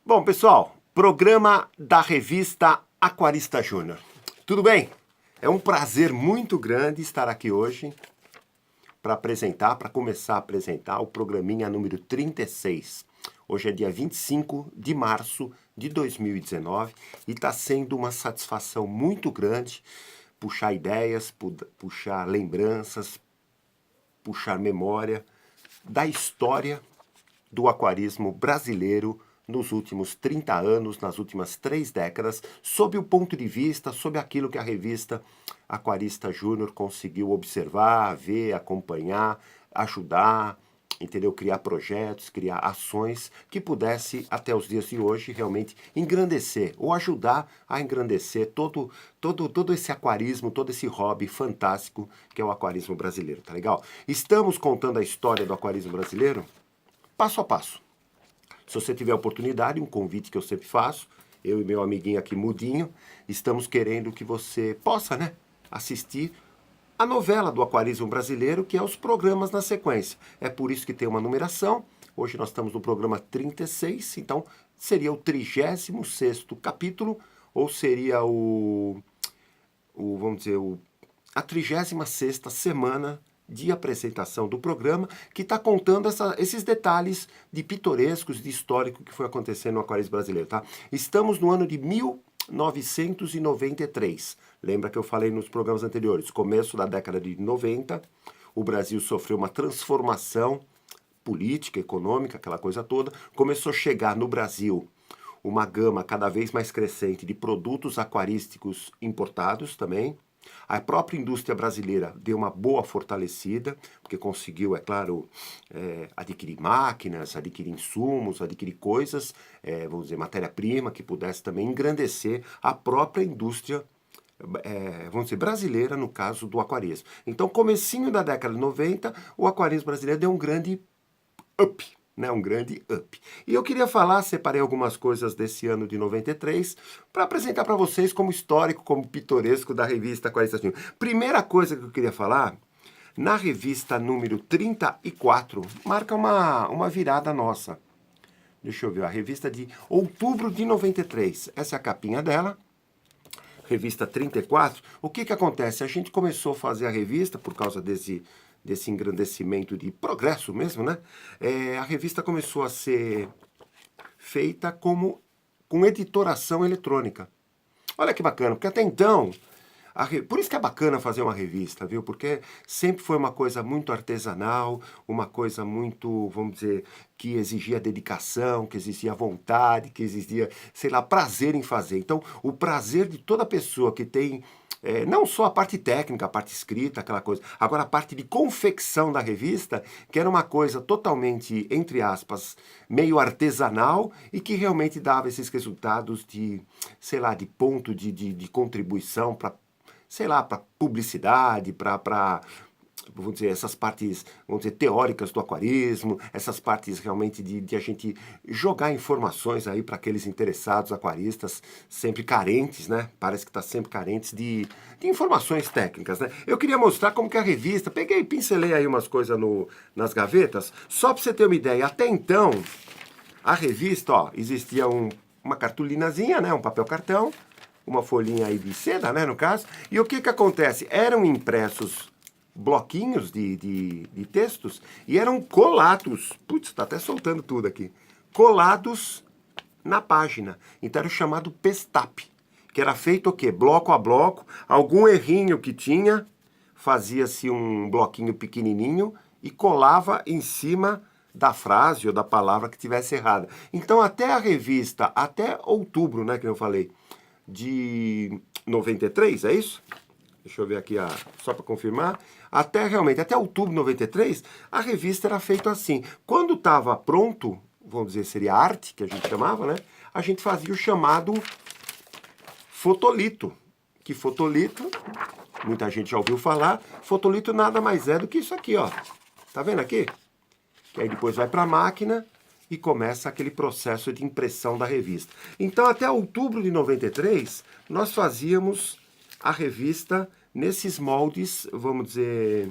Bom, pessoal, programa da revista Aquarista Júnior. Tudo bem? É um prazer muito grande estar aqui hoje para começar a apresentar o programinha número 36. Hoje é dia 25 de março de 2019 e está sendo uma satisfação muito grande puxar ideias, puxar lembranças, puxar memória da história do aquarismo brasileiro nos últimos 30 anos, nas últimas 3 décadas, sob o ponto de vista, sob aquilo que a revista Aquarista Júnior conseguiu observar, ver, acompanhar, ajudar, entendeu? Criar projetos, criar ações que pudesse, até os dias de hoje, realmente engrandecer ou ajudar a engrandecer todo esse aquarismo, todo esse hobby fantástico que é o aquarismo brasileiro, tá legal? Estamos contando a história do aquarismo brasileiro passo a passo. Se você tiver oportunidade, um convite que eu sempre faço, eu e meu amiguinho aqui, Mudinho, estamos querendo que você possa, assistir a novela do aquarismo brasileiro, que é os programas na sequência. É por isso que tem uma numeração. Hoje nós estamos no programa 36, então seria o 36º capítulo, ou seria vamos dizer, a 36ª semana de apresentação do programa, que está contando esses detalhes de pitorescos, de histórico que foi acontecendo no aquarismo brasileiro, tá? Estamos no ano de 1993. Lembra que eu falei nos programas anteriores? Começo da década de 90, o Brasil sofreu uma transformação política, econômica, aquela coisa toda. Começou a chegar no Brasil uma gama cada vez mais crescente de produtos aquarísticos importados também. A própria indústria brasileira deu uma boa fortalecida, porque conseguiu, é claro, adquirir máquinas, adquirir insumos, adquirir coisas, vamos dizer, matéria-prima, que pudesse também engrandecer a própria indústria, vamos dizer, brasileira, no caso do aquarismo. Então, comecinho da década de 90, o aquarismo brasileiro deu um grande up. Um grande up. E eu queria falar, separei algumas coisas desse ano de 93 para apresentar para vocês como histórico, como pitoresco da revista Aquarista Júnior. Primeira coisa que eu queria falar, na revista número 34, marca uma virada nossa. Deixa eu ver, a revista de outubro de 93. Essa é a capinha dela. Revista 34. O que acontece? A gente começou a fazer a revista por causa desse engrandecimento de progresso mesmo, né? A revista começou a ser feita com editoração eletrônica. Olha que bacana, porque até então, por isso que é bacana fazer uma revista, viu? Porque sempre foi uma coisa muito artesanal, uma coisa muito, vamos dizer, que exigia dedicação, que exigia vontade, que exigia, sei lá, prazer em fazer. Então, o prazer de toda pessoa que tem não só a parte técnica, a parte escrita, aquela coisa. Agora, a parte de confecção da revista, que era uma coisa totalmente, entre aspas, meio artesanal e que realmente dava esses resultados de, sei lá, de ponto de contribuição para, sei lá, para publicidade, para vamos dizer, essas partes, vamos dizer, teóricas do aquarismo, essas partes realmente de a gente jogar informações aí para aqueles interessados aquaristas, sempre carentes, né? Parece que está sempre carentes de informações técnicas, né? Eu queria mostrar como que a revista, peguei, pincelei aí umas coisas nas gavetas, só para você ter uma ideia. Até então, a revista, ó, existia uma cartolinazinha, né? Um papel cartão, uma folhinha aí de seda, né, no caso, e o que acontece? Eram impressos bloquinhos de textos e eram colados, putz, tá até soltando tudo aqui, colados na página. Então era o chamado pestap, que era feito o quê? Bloco a bloco, algum errinho que tinha, fazia-se um bloquinho pequenininho e colava em cima da frase ou da palavra que tivesse errada. Então até a revista, até outubro, né, que eu falei, de 93, é isso? Deixa eu ver aqui, só para confirmar. Até outubro de 93, a revista era feita assim. Quando estava pronto, vamos dizer, seria arte, que a gente chamava, né? A gente fazia o chamado fotolito. Que fotolito, muita gente já ouviu falar, fotolito nada mais é do que isso aqui, ó. Tá vendo aqui? Que aí depois vai para a máquina e começa aquele processo de impressão da revista. Então, até outubro de 93, nós fazíamos a revista nesses moldes, vamos dizer,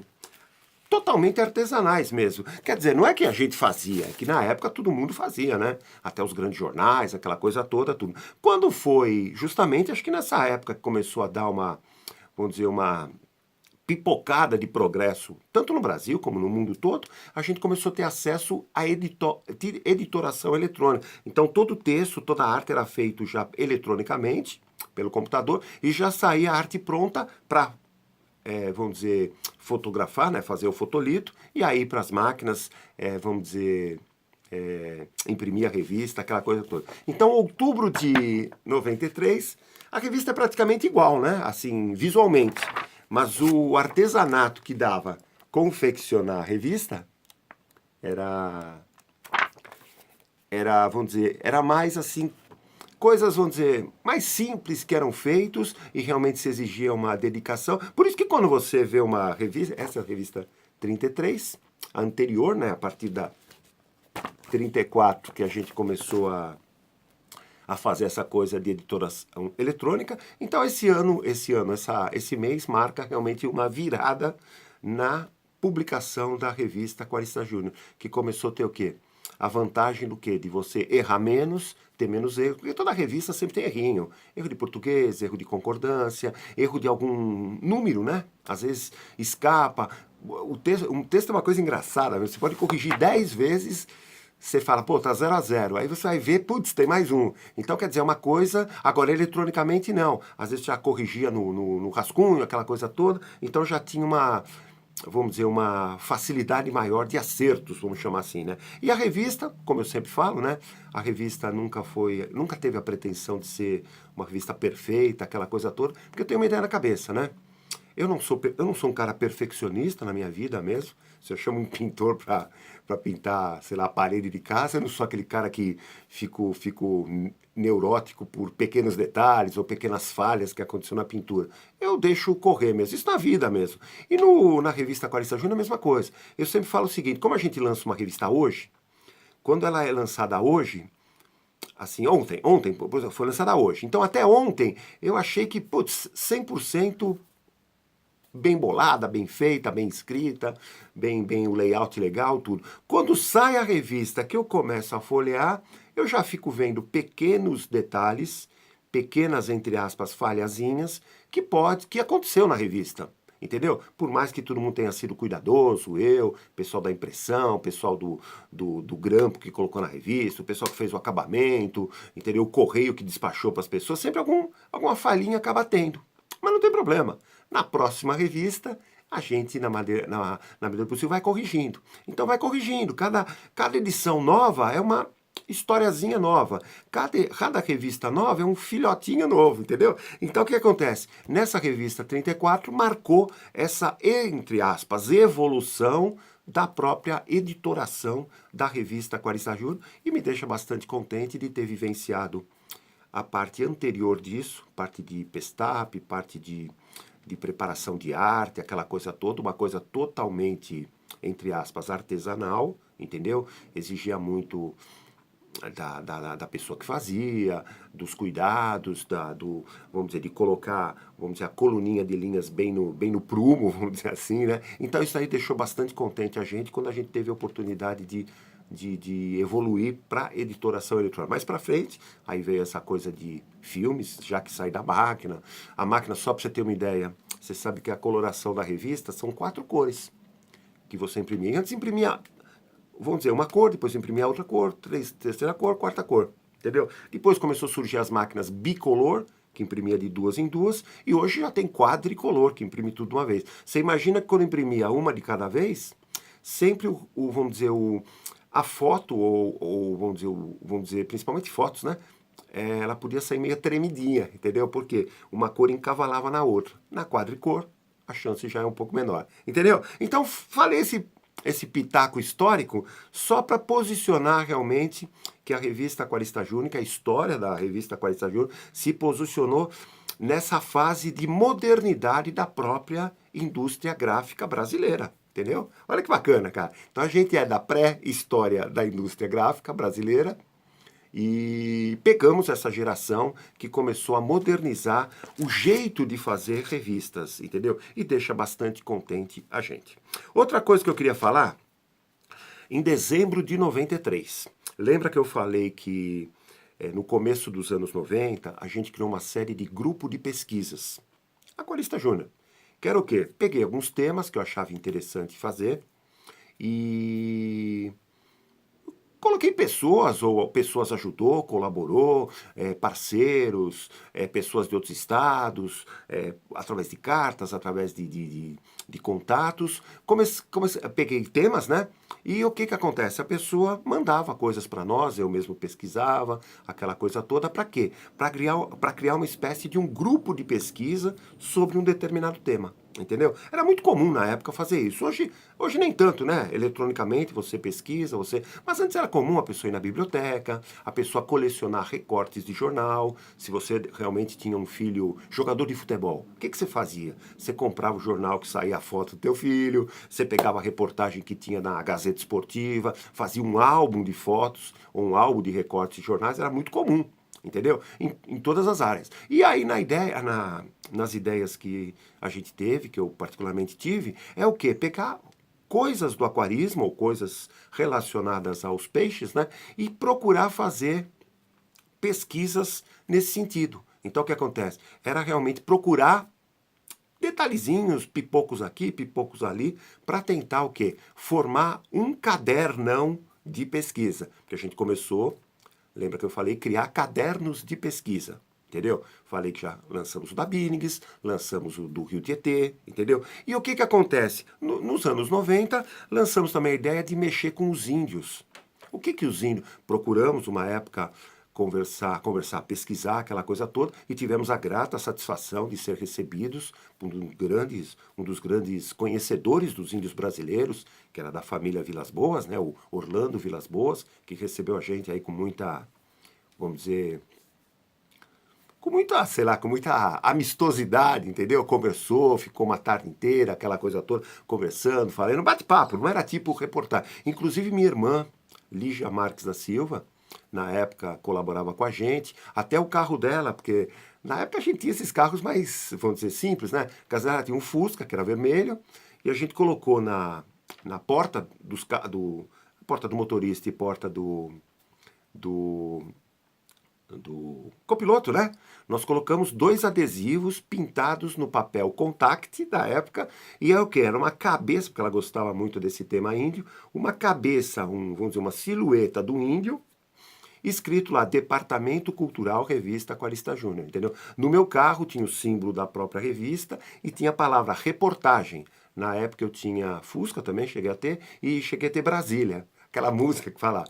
totalmente artesanais mesmo. Quer dizer, não é que a gente fazia, é que na época todo mundo fazia, né? Até os grandes jornais, aquela coisa toda, tudo. Quando foi, justamente, acho que nessa época que começou a dar uma, vamos dizer, uma pipocada de progresso, tanto no Brasil como no mundo todo, a gente começou a ter acesso à editoração eletrônica. Então todo o texto, toda a arte era feito já eletronicamente, pelo computador, e já saía a arte pronta para, vamos dizer, fotografar, né, fazer o fotolito, e aí para as máquinas, vamos dizer, imprimir a revista, aquela coisa toda. Então, outubro de 93, a revista é praticamente igual, né, assim, visualmente. Mas o artesanato que dava confeccionar a revista vamos dizer, era mais assim, coisas, vamos dizer, mais simples que eram feitos e realmente se exigia uma dedicação. Por isso que quando você vê uma revista, essa é a revista 33, a anterior, né, a partir da 34 que a gente começou a fazer essa coisa de editoração eletrônica. Então esse mês marca realmente uma virada na publicação da revista Quarista Júnior, que começou a ter o quê? A vantagem do quê? De você errar menos, ter menos erro, porque toda revista sempre tem errinho. Erro de português, erro de concordância, erro de algum número, né? Às vezes escapa. Um texto é uma coisa engraçada, você pode corrigir 10 vezes, você fala, pô, tá 0-0. Aí você vai ver, putz, tem mais um. Então, quer dizer, é uma coisa, agora eletronicamente não. Às vezes já corrigia no rascunho, aquela coisa toda. Então já tinha uma, vamos dizer, uma facilidade maior de acertos, vamos chamar assim, né? E a revista, como eu sempre falo, né? A revista nunca teve a pretensão de ser uma revista perfeita, aquela coisa toda, porque eu tenho uma ideia na cabeça, né? Eu não sou um cara perfeccionista na minha vida mesmo. Se eu chamo um pintor para pintar, sei lá, a parede de casa, eu não sou aquele cara que fico neurótico por pequenos detalhes ou pequenas falhas que aconteceu na pintura. Eu deixo correr mesmo. Isso na vida mesmo. E na revista Quarista Júnior é a mesma coisa. Eu sempre falo o seguinte, como a gente lança uma revista hoje, quando ela é lançada hoje, assim, ontem, por exemplo, foi lançada hoje. Então até ontem eu achei que, putz, 100% bem bolada, bem feita, bem escrita, bem o layout legal, tudo. Quando sai a revista que eu começo a folhear, eu já fico vendo pequenos detalhes, pequenas, entre aspas, falhazinhas, que aconteceu na revista. Entendeu? Por mais que todo mundo tenha sido cuidadoso, pessoal da impressão, pessoal do grampo que colocou na revista, o pessoal que fez o acabamento, entendeu? O correio que despachou para as pessoas, sempre alguma falhinha acaba tendo. Mas não tem problema. Na próxima revista, a gente, na medida do possível, vai corrigindo. Então vai corrigindo. Cada edição nova é uma historiazinha nova. Cada revista nova é um filhotinho novo, entendeu? Então o que acontece? Nessa revista 34 marcou essa, entre aspas, evolução da própria editoração da revista Quarista Júnior e me deixa bastante contente de ter vivenciado a parte anterior disso, parte de pestape, parte de preparação de arte, aquela coisa toda, uma coisa totalmente, entre aspas, artesanal, entendeu? Exigia muito da pessoa que fazia, dos cuidados, vamos dizer, de colocar, vamos dizer, a coluninha de linhas bem no prumo, vamos dizer assim, né? Então isso aí deixou bastante contente a gente quando a gente teve a oportunidade de evoluir para editoração eletrônica. Mais para frente, aí veio essa coisa de filmes, já que sai da máquina. A máquina, só para você ter uma ideia, você sabe que a coloração da revista são 4 cores que você imprimia. Antes imprimia, vamos dizer, uma cor, depois imprimia outra cor, terceira cor, quarta cor, entendeu? Depois começou a surgir as máquinas bicolor, que imprimia de 2 em 2, e hoje já tem quadricolor, que imprime tudo de uma vez. Você imagina que quando imprimia uma de cada vez, sempre vamos dizer, a foto, ou vamos dizer, principalmente fotos, né? Ela podia sair meio tremidinha, entendeu? Porque uma cor encavalava na outra. Na quadricor, a chance já é um pouco menor, entendeu? Então, falei esse pitaco histórico só para posicionar realmente que a revista Quarista Júnior, que a história da revista Quarista Júnior, se posicionou nessa fase de modernidade da própria indústria gráfica brasileira. Entendeu? Olha que bacana, cara. Então a gente é da pré-história da indústria gráfica brasileira e e pegamos essa geração que começou a modernizar o jeito de fazer revistas, entendeu? E deixa bastante contente a gente. Outra coisa que eu queria falar, em dezembro de 93, lembra que eu falei que no começo dos anos 90, a gente criou uma série de grupo de pesquisas. Aquarista Júnior. Que era o quê? Peguei alguns temas que eu achava interessante fazer e coloquei pessoas, ou pessoas ajudou, colaborou, parceiros, pessoas de outros estados, através de cartas, através de contatos. Peguei temas, né? E o que que acontece? A pessoa mandava coisas para nós, eu mesmo pesquisava, aquela coisa toda, para quê? Para criar uma espécie de um grupo de pesquisa sobre um determinado tema. Entendeu? Era muito comum na época fazer isso. Hoje nem tanto, né? Eletronicamente você pesquisa, Mas antes era comum a pessoa ir na biblioteca, a pessoa colecionar recortes de jornal. Se você realmente tinha um filho jogador de futebol, o que que você fazia? Você comprava o jornal que saía a foto do teu filho, você pegava a reportagem que tinha na Gazeta Esportiva, fazia um álbum de fotos, ou um álbum de recortes de jornais, era muito comum. Entendeu? Em todas as áreas. E aí nas ideias que a gente teve, que eu particularmente tive, é o quê? Pegar coisas do aquarismo, ou coisas relacionadas aos peixes, né? E procurar fazer pesquisas nesse sentido. Então o que acontece? Era realmente procurar detalhezinhos, pipocos aqui, pipocos ali, para tentar o quê? Formar um cadernão de pesquisa. Porque a gente começou. Lembra que eu falei criar cadernos de pesquisa, entendeu? Falei que já lançamos o da Binnings, lançamos o do Rio Tietê, entendeu? E o que que acontece? Nos anos 90, lançamos também a ideia de mexer com os índios. O que que os índios... Procuramos, uma época, conversar, pesquisar, aquela coisa toda, e tivemos a grata satisfação de ser recebidos por um dos grandes conhecedores dos índios brasileiros, que era da família Vilas Boas, né, o Orlando Vilas Boas, que recebeu a gente aí com muita, vamos dizer, com muita amistosidade, entendeu? Conversou, ficou uma tarde inteira, aquela coisa toda, conversando, falando, bate-papo, não era tipo reportar. Inclusive minha irmã, Lígia Marques da Silva, na época colaborava com a gente, até o carro dela, porque na época a gente tinha esses carros mais, vamos dizer, simples, né? A casa dela tinha um Fusca, que era vermelho, e a gente colocou na porta porta do motorista e porta do copiloto, né? Nós colocamos 2 adesivos pintados no papel contact da época, e é o que? Era uma cabeça, porque ela gostava muito desse tema índio, uma cabeça, vamos dizer, uma silhueta do índio, escrito lá, Departamento Cultural Revista Aquarista Júnior, entendeu? No meu carro tinha o símbolo da própria revista e tinha a palavra reportagem. Na época eu tinha Fusca também, cheguei a ter, e cheguei a ter Brasília, aquela música que fala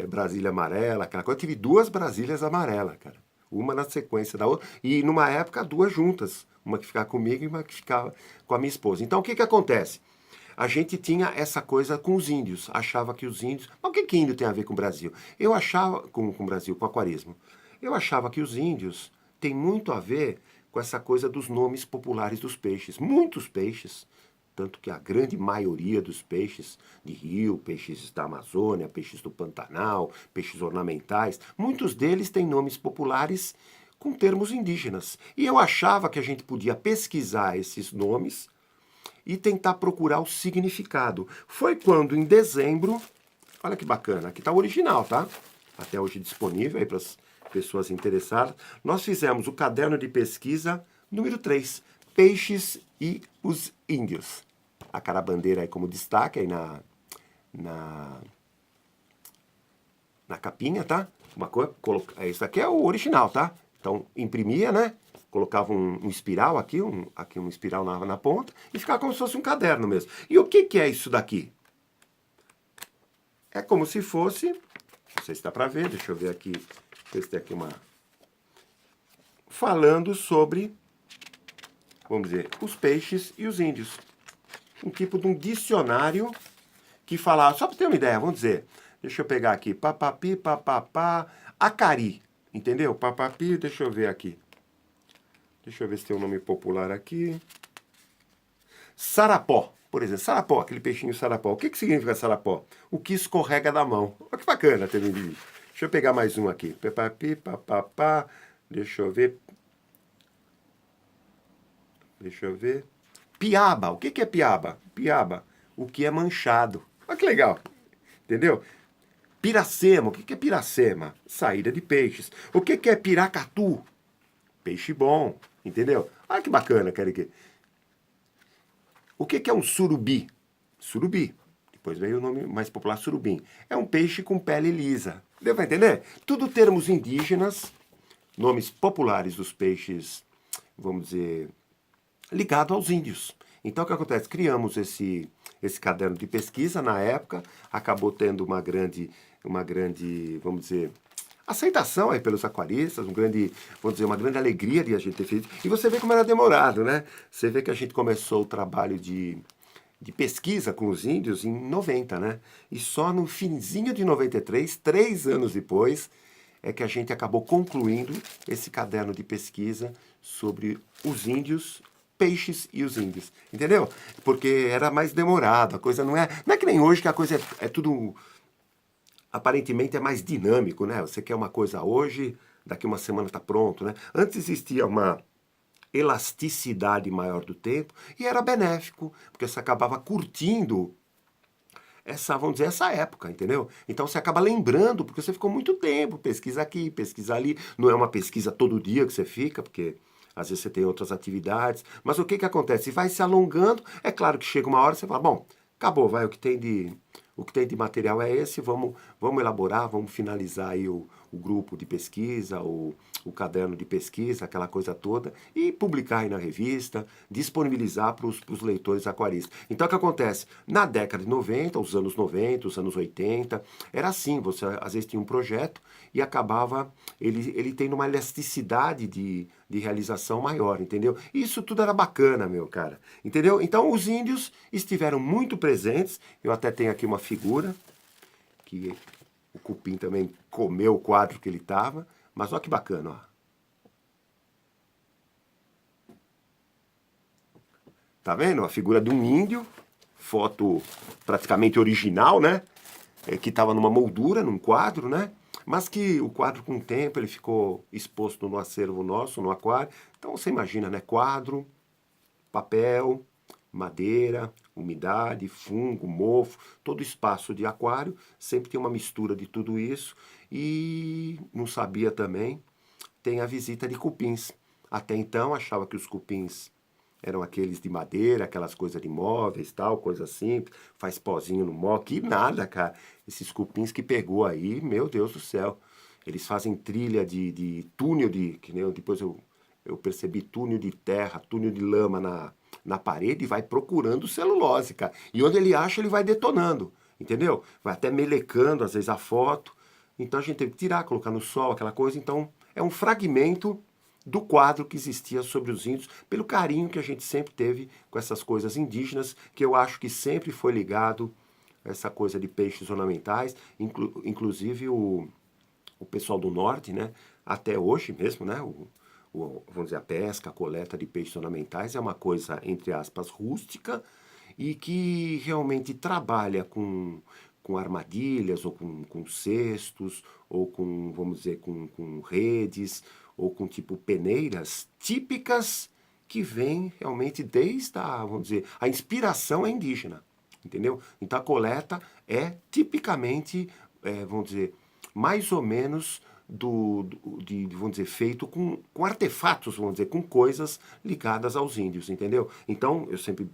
Brasília amarela, aquela coisa. Eu tive 2 Brasílias amarelas, cara. Uma na sequência da outra, e numa época 2 juntas, uma que ficava comigo e uma que ficava com a minha esposa. Então o que que acontece? A gente tinha essa coisa com os índios, achava que os índios... Mas o que que índio tem a ver com o Brasil? Eu achava, com o Brasil, com o aquarismo, eu achava que os índios têm muito a ver com essa coisa dos nomes populares dos peixes. Muitos peixes, tanto que a grande maioria dos peixes de rio, peixes da Amazônia, peixes do Pantanal, peixes ornamentais, muitos deles têm nomes populares com termos indígenas. E eu achava que a gente podia pesquisar esses nomes e tentar procurar o significado. Foi quando, em dezembro, olha que bacana, aqui está o original, tá? Até hoje disponível aí para as pessoas interessadas. Nós fizemos o caderno de pesquisa número 3, Peixes e os Índios. A carabandeira aí como destaque aí na capinha, tá? Isso aqui é o original, tá? Então, imprimia, né? Colocava um espiral aqui um espiral na ponta, e ficava como se fosse um caderno mesmo. E o que que é isso daqui? É como se fosse, não sei se dá para ver, deixa eu ver aqui, ver se tem aqui falando sobre, vamos dizer, os peixes e os índios. Um tipo de um dicionário que fala, só para ter uma ideia, vamos dizer, deixa eu pegar aqui, papapi, papapá, acari, entendeu? Papapi, deixa eu ver aqui. Deixa eu ver se tem um nome popular aqui. Sarapó, por exemplo. Sarapó, aquele peixinho sarapó. O que que significa sarapó? O que escorrega da mão. Olha que bacana, Deixa eu pegar mais um aqui. Pepapi, papapá. Deixa eu ver. Deixa eu ver. Piaba. O que que é piaba? Piaba. O que é manchado. Olha que legal. Entendeu? Piracema. O que que é piracema? Saída de peixes. O que que é piracatu? Peixe bom. Entendeu? Olha que bacana, quero que. O que que é um surubi? Surubi. Depois veio o nome mais popular, surubim. É um peixe com pele lisa. Deu pra entender? Tudo termos indígenas, nomes populares dos peixes, vamos dizer, ligado aos índios. Então o que acontece? Criamos esse caderno de pesquisa na época, acabou tendo uma grande, vamos dizer, aceitação aí pelos aquaristas, vamos dizer, uma grande alegria de a gente ter feito. E você vê como era demorado, né? Você vê que a gente começou o trabalho de pesquisa com os índios em 90, né? E só no finzinho de 93, 3 anos depois, é que a gente acabou concluindo esse caderno de pesquisa sobre os índios, peixes e os índios, entendeu? Porque era mais demorado, a coisa não é que nem hoje que a coisa é tudo, aparentemente é mais dinâmico, né? Você quer uma coisa hoje, daqui uma semana está pronto, né? Antes existia uma elasticidade maior do tempo e era benéfico, porque você acabava curtindo essa, vamos dizer, essa época, entendeu? Então você acaba lembrando, porque você ficou muito tempo, pesquisa aqui, pesquisa ali, não é uma pesquisa todo dia que você fica, porque às vezes você tem outras atividades, mas o que que acontece? Vai se alongando, é claro que chega uma hora e você fala, bom, acabou, vai, o que tem de material é esse, vamos elaborar, vamos finalizar aí o grupo de pesquisa, o caderno de pesquisa, aquela coisa toda, e publicar aí na revista, disponibilizar para os leitores aquaristas. Então o que acontece? Na década de 90, os anos 90, os anos 80, era assim, você às vezes tinha um projeto e acabava ele tendo uma elasticidade de realização maior, entendeu? Isso tudo era bacana, meu cara, entendeu? Então os índios estiveram muito presentes, eu até tenho aqui uma figura, que o cupim também comeu o quadro que ele estava, mas olha que bacana, ó. Tá vendo? A figura de um índio, foto praticamente original, né? Que estava numa moldura, num quadro, né? Mas que o quadro, com o tempo, ele ficou exposto no acervo nosso, no aquário. Então você imagina, né? Quadro, papel, madeira, umidade, fungo, mofo, todo espaço de aquário, sempre tem uma mistura de tudo isso. E não sabia também, tem a visita de cupins. Até então achava que os cupins eram aqueles de madeira, aquelas coisas de móveis, tal, coisa simples, faz pozinho no móvel, que nada, cara. Esses cupins que pegou aí, meu Deus do céu. Eles fazem trilha de túnel que nem depois eu percebi túnel de terra, túnel de lama na parede e vai procurando celulose, cara. E onde ele acha, ele vai detonando, entendeu? Vai até melecando, às vezes, a foto. Então a gente teve que tirar, colocar no sol, aquela coisa. Então é um fragmento do quadro que existia sobre os índios, pelo carinho que a gente sempre teve com essas coisas indígenas, que eu acho que sempre foi ligado a essa coisa de peixes ornamentais, inclusive o pessoal do norte, né, até hoje mesmo, né, vamos dizer, a pesca, a coleta de peixes ornamentais é uma coisa, entre aspas, rústica e que realmente trabalha com armadilhas, ou com cestos, ou com, vamos dizer, com redes, ou com tipo peneiras típicas que vêm realmente desde a, vamos dizer, a inspiração é indígena, entendeu? Então a coleta é tipicamente, vamos dizer, mais ou menos vamos dizer, feito com artefatos, vamos dizer, com coisas ligadas aos índios, entendeu? Então, eu sempre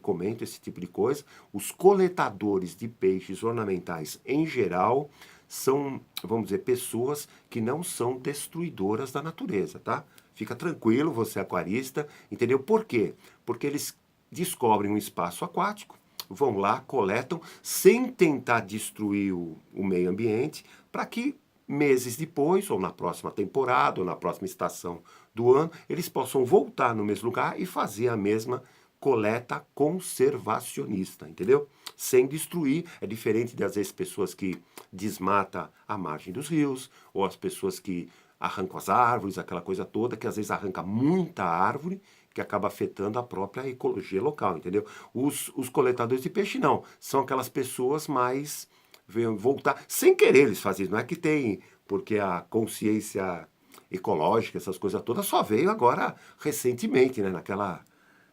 comento esse tipo de coisa. Os coletadores de peixes ornamentais, em geral, são, vamos dizer, pessoas que não são destruidoras da natureza, tá? Fica tranquilo, você é aquarista, entendeu? Por quê? Porque eles descobrem um espaço aquático, vão lá, coletam, sem tentar destruir o meio ambiente, para que meses depois, ou na próxima temporada, ou na próxima estação do ano, eles possam voltar no mesmo lugar e fazer a mesma coleta conservacionista, entendeu? Sem destruir, é diferente das vezes pessoas que desmatam a margem dos rios, ou as pessoas que arrancam as árvores, aquela coisa toda, que às vezes arranca muita árvore, que acaba afetando a própria ecologia local, entendeu? Os coletadores de peixe não, são aquelas pessoas mais, voltar, sem querer eles fazem isso, não é que tem, porque a consciência ecológica, essas coisas todas, só veio agora recentemente, né?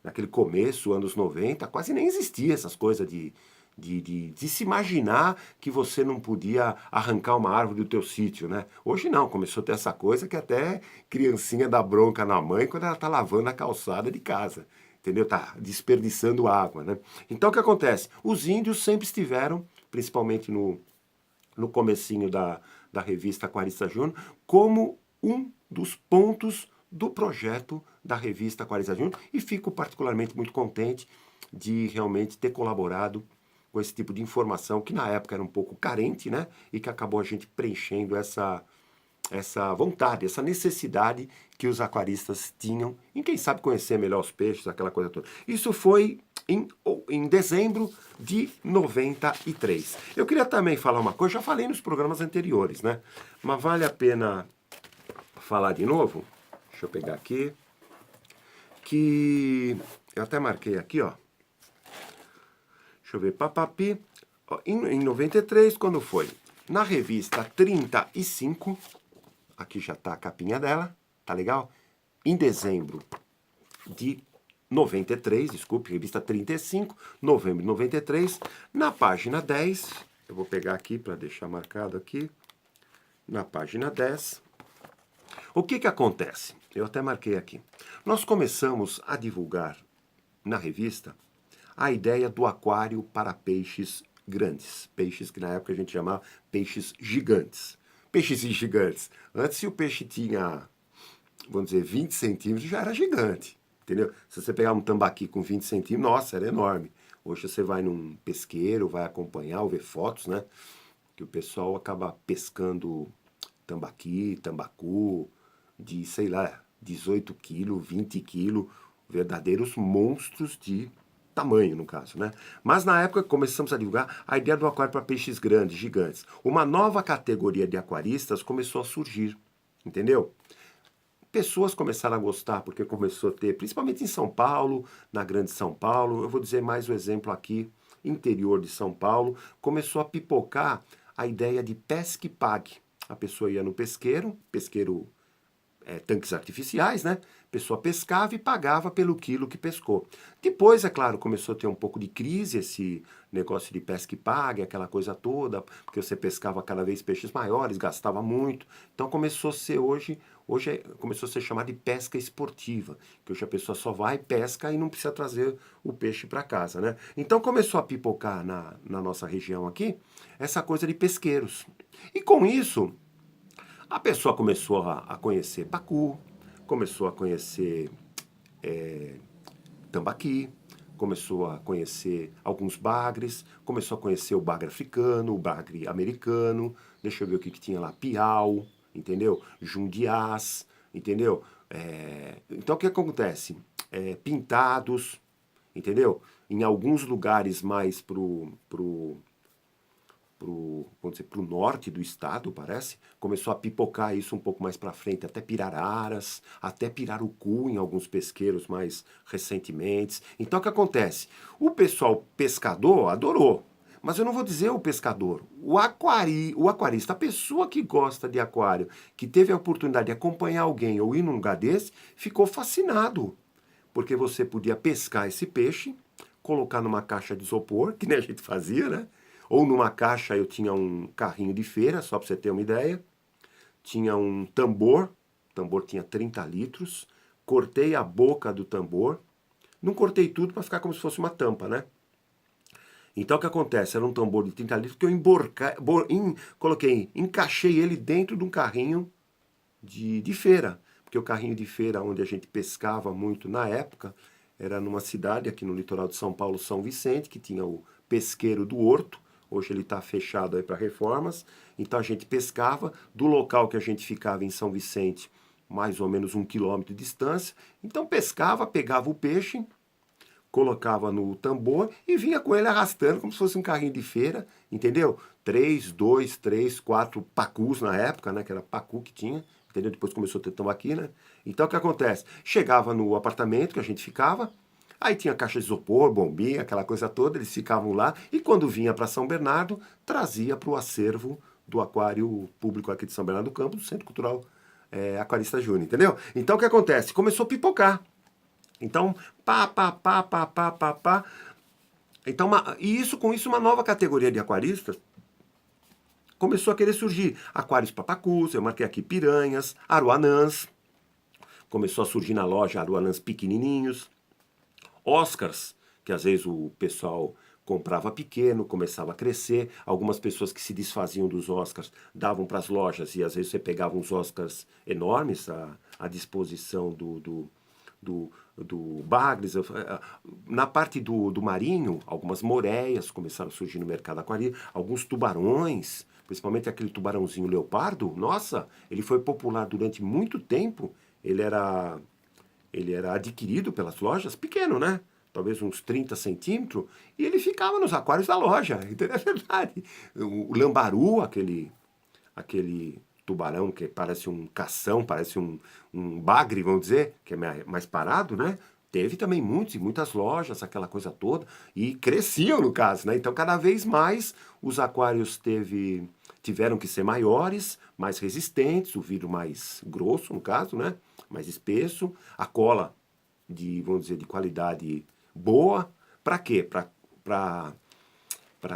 Naquele começo, anos 90, quase nem existia essas coisas de se imaginar que você não podia arrancar uma árvore do teu sítio, né? Hoje não, começou a ter essa coisa que até criancinha dá bronca na mãe quando ela tá lavando a calçada de casa, entendeu? Tá desperdiçando água, né? Então o que acontece? Os índios sempre estiveram, principalmente no comecinho da revista Aquarista Júnior, como um dos pontos do projeto da revista Aquarista Júnior, e fico particularmente muito contente de realmente ter colaborado com esse tipo de informação, que na época era um pouco carente, né? E que acabou a gente preenchendo essa vontade, essa necessidade que os aquaristas tinham em, quem sabe, conhecer melhor os peixes, aquela coisa toda. Isso foi em dezembro de 93. Eu queria também falar uma coisa, já falei nos programas anteriores, né? Mas vale a pena falar de novo. Deixa eu pegar aqui. Que eu até marquei aqui, ó. Deixa eu ver, papapi. Em 93, quando foi? Na revista 35, aqui já tá a capinha dela, tá legal? Em dezembro de 93, desculpe, revista 35, novembro de 93, na página 10, eu vou pegar aqui para deixar marcado aqui, na página 10, o que que acontece? Eu até marquei aqui. Nós começamos a divulgar na revista a ideia do aquário para peixes grandes. Peixes que na época a gente chamava peixes gigantes. Peixes gigantes. Antes, se o peixe tinha, vamos dizer, 20 centímetros, já era gigante. Entendeu? Se você pegar um tambaqui com 20 centímetros, nossa, era enorme. Hoje você vai num pesqueiro, vai acompanhar ou ver fotos, né? Que o pessoal acaba pescando tambaqui, tambacu, de, sei lá, 18 quilos, 20 quilos, verdadeiros monstros de tamanho, no caso, né? Mas na época começamos a divulgar a ideia do aquário para peixes grandes, gigantes. Uma nova categoria de aquaristas começou a surgir, entendeu? Pessoas começaram a gostar porque começou a ter, principalmente em São Paulo, na Grande São Paulo, eu vou dizer mais um exemplo aqui, interior de São Paulo, começou a pipocar a ideia de pesque pague. A pessoa ia no pesqueiro, tanques artificiais, né? A pessoa pescava e pagava pelo quilo que pescou. Depois, é claro, começou a ter um pouco de crise esse negócio de pesca e pague, aquela coisa toda, porque você pescava cada vez peixes maiores, gastava muito. Então começou a ser começou a ser chamado de pesca esportiva, que hoje a pessoa só vai, pesca e não precisa trazer o peixe para casa, né? Então começou a pipocar na nossa região aqui essa coisa de pesqueiros. E com isso, a pessoa começou a conhecer pacu, começou a conhecer tambaqui, começou a conhecer alguns bagres, começou a conhecer o bagre africano, o bagre americano, deixa eu ver o que tinha lá, piau, entendeu? Jundiás, entendeu? Então o que acontece? Pintados, entendeu? Em alguns lugares mais vamos dizer, pro norte do estado, parece, começou a pipocar isso um pouco mais para frente, até Pirararas, até Pirarucu, em alguns pesqueiros mais recentemente. Então o que acontece? O pessoal pescador adorou, mas eu não vou dizer o pescador, o aquarista, a pessoa que gosta de aquário, que teve a oportunidade de acompanhar alguém ou ir num lugar desse, ficou fascinado, porque você podia pescar esse peixe, colocar numa caixa de isopor, que nem a gente fazia, né? Ou numa caixa eu tinha um carrinho de feira, só para você ter uma ideia. Tinha um tambor, o tambor tinha 30 litros. Cortei a boca do tambor. Não cortei tudo para ficar como se fosse uma tampa, né? Então o que acontece? Era um tambor de 30 litros que eu encaixei ele dentro de um carrinho de feira. Porque o carrinho de feira onde a gente pescava muito na época era numa cidade aqui no litoral de São Paulo, São Vicente, que tinha o pesqueiro do Horto. Hoje ele está fechado aí para reformas. Então a gente pescava do local que a gente ficava em São Vicente, mais ou menos 1 quilômetro de distância. Então pescava, pegava o peixe, colocava no tambor e vinha com ele arrastando como se fosse um carrinho de feira, entendeu? 2, 3, 4 pacus na época, né? Que era pacu que tinha, entendeu? Depois começou a ter tambaqui, né? Então o que acontece? Chegava no apartamento que a gente ficava, Aí tinha caixa de isopor, bombinha, aquela coisa toda, eles ficavam lá e quando vinha para São Bernardo, trazia para o acervo do Aquário Público aqui de São Bernardo do Campo, do Centro Cultural Aquarista Júnior, entendeu? Então o que acontece? Começou a pipocar. Então, pá, pá, pá, pá, pá, pá, pá. Então, e isso, com isso, uma nova categoria de aquaristas começou a querer surgir. Aquários papacus, eu marquei aqui piranhas, aruanãs. Começou a surgir na loja aruanãs pequenininhos. Oscars, que às vezes o pessoal comprava pequeno, começava a crescer. Algumas pessoas que se desfaziam dos Oscars davam para as lojas e às vezes você pegava uns Oscars enormes à disposição do Bagres. Na parte do marinho, algumas moreias começaram a surgir no mercado aquarismo, alguns tubarões, principalmente aquele tubarãozinho leopardo. Nossa, ele foi popular durante muito tempo. Ele era adquirido pelas lojas, pequeno, né? Talvez uns 30 centímetros, e ele ficava nos aquários da loja, entendeu? É verdade. O lambaru, aquele tubarão que parece um cação, parece um bagre, vamos dizer, que é mais parado, né? Teve também muitos e muitas lojas, aquela coisa toda, e cresciam no caso, né? Então cada vez mais os aquários tiveram que ser maiores, mais resistentes, o vidro mais grosso no caso, né? Mais espesso, a cola vamos dizer, de qualidade boa. Para quê? Para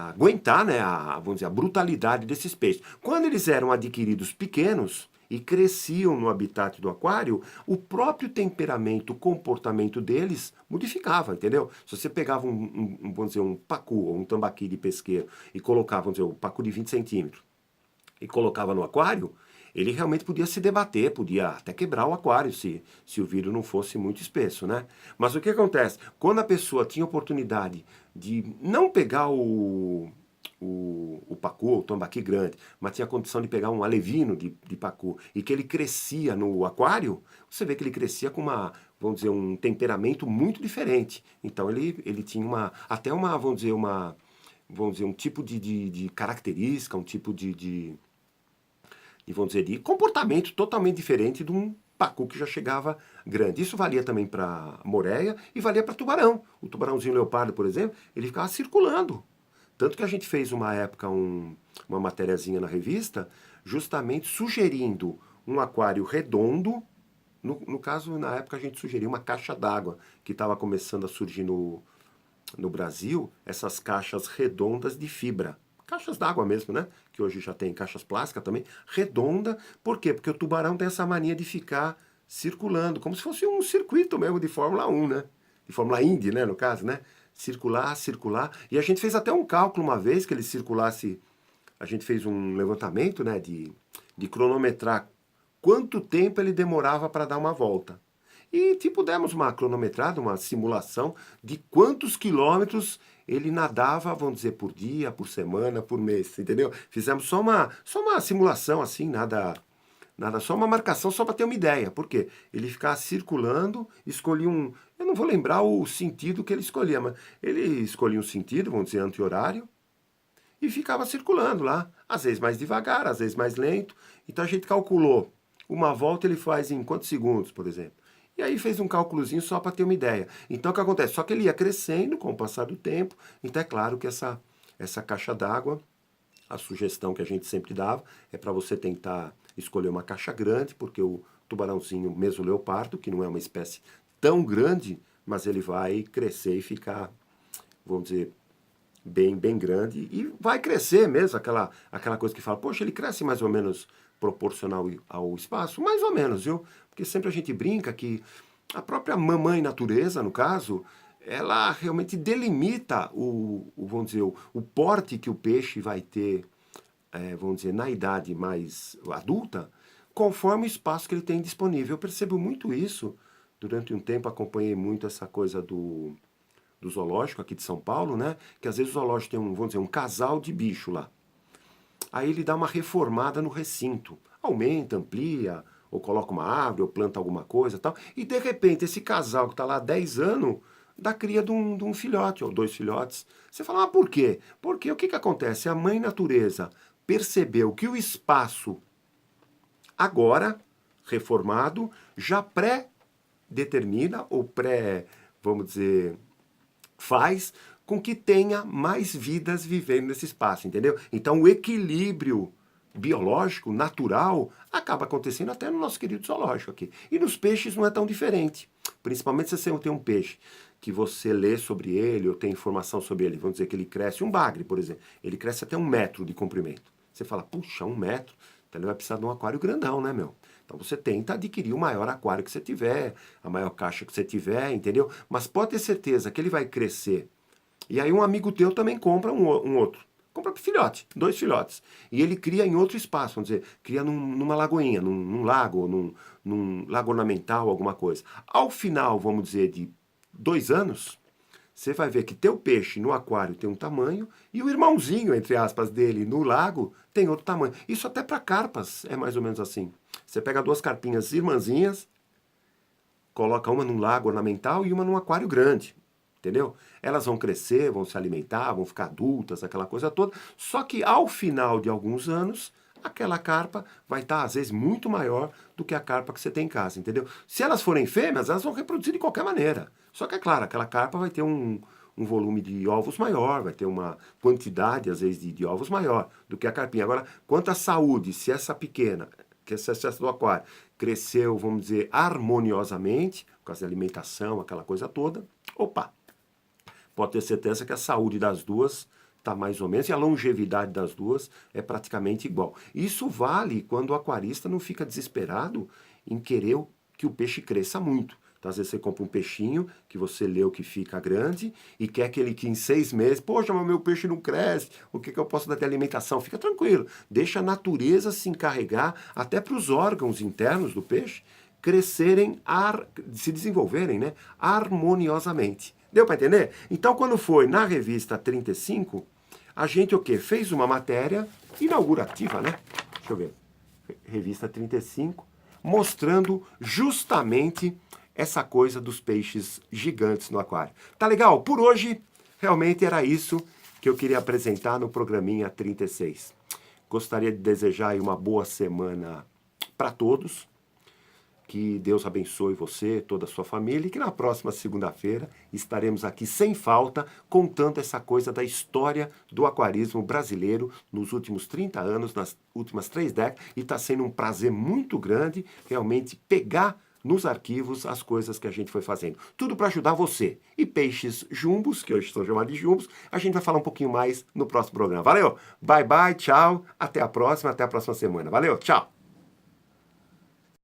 aguentar, né, vamos dizer, a brutalidade desses peixes. Quando eles eram adquiridos pequenos e cresciam no habitat do aquário, o próprio temperamento, o comportamento deles modificava, entendeu? Se você pegava vamos dizer, um pacu ou um tambaqui de pesqueiro e colocava, vamos dizer, um pacu de 20 centímetros e colocava no aquário, ele realmente podia se debater, podia até quebrar o aquário se o vidro não fosse muito espesso, né? Mas o que acontece? Quando a pessoa tinha oportunidade de não pegar o pacu, o tambaqui grande, mas tinha a condição de pegar um alevino de pacu e que ele crescia no aquário, você vê que ele crescia com vamos dizer, um temperamento muito diferente. Então ele tinha vamos dizer, um tipo de característica, um tipo vamos dizer, de comportamento totalmente diferente de um pacu que já chegava grande. Isso valia também para moreia e valia para tubarão. O tubarãozinho leopardo, por exemplo, ele ficava circulando. Tanto que a gente fez uma época uma matériazinha na revista, justamente sugerindo um aquário redondo. No caso, na época a gente sugeriu uma caixa d'água, que estava começando a surgir no Brasil, essas caixas redondas de fibra. Caixas d'água mesmo, né? Que hoje já tem caixas plásticas também, redonda. Por quê? Porque o tubarão tem essa mania de ficar circulando, como se fosse um circuito mesmo de Fórmula 1, né? De Fórmula Indy, né, no caso, né? Circular, circular. E a gente fez até um cálculo uma vez que ele circulasse. A gente fez um levantamento, né, de cronometrar quanto tempo ele demorava para dar uma volta. E, tipo, demos uma cronometrada, uma simulação de quantos quilômetros ele nadava, vamos dizer, por dia, por semana, por mês, entendeu? Fizemos só uma simulação, assim, nada, só uma marcação, só para ter uma ideia. Por quê? Ele ficava circulando, escolhia eu não vou lembrar o sentido que ele escolhia, mas ele escolhia um sentido, vamos dizer, anti-horário, e ficava circulando lá, às vezes mais devagar, às vezes mais lento. Então a gente calculou, uma volta ele faz em quantos segundos, por exemplo? E aí fez um cálculozinho só para ter uma ideia. Então o que acontece? Só que ele ia crescendo com o passar do tempo. Então é claro que essa caixa d'água, a sugestão que a gente sempre dava é para você tentar escolher uma caixa grande, porque o tubarãozinho mesmo leopardo, que não é uma espécie tão grande, mas ele vai crescer e ficar, vamos dizer, bem grande e vai crescer mesmo, aquela coisa que fala, poxa, ele cresce mais ou menos proporcional ao espaço? Mais ou menos, viu? Porque sempre a gente brinca que a própria mamãe natureza, no caso, ela realmente delimita vamos dizer, o porte que o peixe vai ter, vamos dizer, na idade mais adulta, conforme o espaço que ele tem disponível. Eu percebo muito isso. Durante um tempo acompanhei muito essa coisa do zoológico aqui de São Paulo, né? Que às vezes o zoológico tem vamos dizer, um casal de bicho lá. Aí ele dá uma reformada no recinto. Aumenta, amplia, ou coloca uma árvore, ou planta alguma coisa e tal. E de repente esse casal que está lá há 10 anos dá cria de um filhote, ou 2 filhotes. Você fala, mas por quê? Porque o que acontece? A mãe natureza percebeu que o espaço agora, reformado, já pré-determina ou vamos dizer, faz com que tenha mais vidas vivendo nesse espaço, entendeu? Então o equilíbrio biológico, natural, acaba acontecendo até no nosso querido zoológico aqui. E nos peixes não é tão diferente. Principalmente se você tem um peixe que você lê sobre ele ou tem informação sobre ele. Vamos dizer que ele cresce, um bagre, por exemplo, ele cresce até 1 metro de comprimento. Você fala, puxa, 1 metro? Então ele vai precisar de um aquário grandão, né, meu? Então você tenta adquirir o maior aquário que você tiver, a maior caixa que você tiver, entendeu? Mas pode ter certeza que ele vai crescer. E aí um amigo teu também compra um outro. Compra filhote, 2 filhotes. E ele cria em outro espaço, vamos dizer, cria numa lagoinha, num lago, num lago ornamental, alguma coisa. Ao final, vamos dizer, de 2 anos, você vai ver que teu peixe no aquário tem um tamanho e o irmãozinho, entre aspas, dele no lago tem outro tamanho. Isso até para carpas é mais ou menos assim. Você pega 2 carpinhas irmãzinhas, coloca uma num lago ornamental e uma num aquário grande. Entendeu? Elas vão crescer, vão se alimentar, vão ficar adultas, aquela coisa toda. Só que ao final de alguns anos, aquela carpa vai estar, às vezes, muito maior do que a carpa que você tem em casa, entendeu? Se elas forem fêmeas, elas vão reproduzir de qualquer maneira. Só que, é claro, aquela carpa vai ter um volume de ovos maior, vai ter uma quantidade, às vezes, de ovos maior do que a carpinha. Agora, quanto à saúde, se essa pequena, que essa do aquário, cresceu, vamos dizer, harmoniosamente, por causa da alimentação, aquela coisa toda, opa! Pode ter certeza que a saúde das duas está mais ou menos, e a longevidade das duas é praticamente igual. Isso vale quando o aquarista não fica desesperado em querer que o peixe cresça muito. Então, às vezes você compra um peixinho que você leu que fica grande e quer que ele que em 6 meses, poxa, mas meu peixe não cresce, o que eu posso dar de alimentação? Fica tranquilo, deixa a natureza se encarregar até para os órgãos internos do peixe crescerem, se desenvolverem, né, harmoniosamente. Deu para entender? Então, quando foi na revista 35, a gente o quê? Fez uma matéria inaugurativa, né? Deixa eu ver. Revista 35, mostrando justamente essa coisa dos peixes gigantes no aquário. Tá legal? Por hoje, realmente era isso que eu queria apresentar no programinha 36. Gostaria de desejar aí uma boa semana para todos. Que Deus abençoe você, toda a sua família, e que na próxima segunda-feira estaremos aqui sem falta, contando essa coisa da história do aquarismo brasileiro nos últimos 30 anos, nas últimas 3 décadas, e está sendo um prazer muito grande realmente pegar nos arquivos as coisas que a gente foi fazendo. Tudo para ajudar você. E peixes jumbos, que hoje estou chamando de jumbos, a gente vai falar um pouquinho mais no próximo programa. Valeu, bye bye, tchau, até a próxima semana. Valeu, tchau.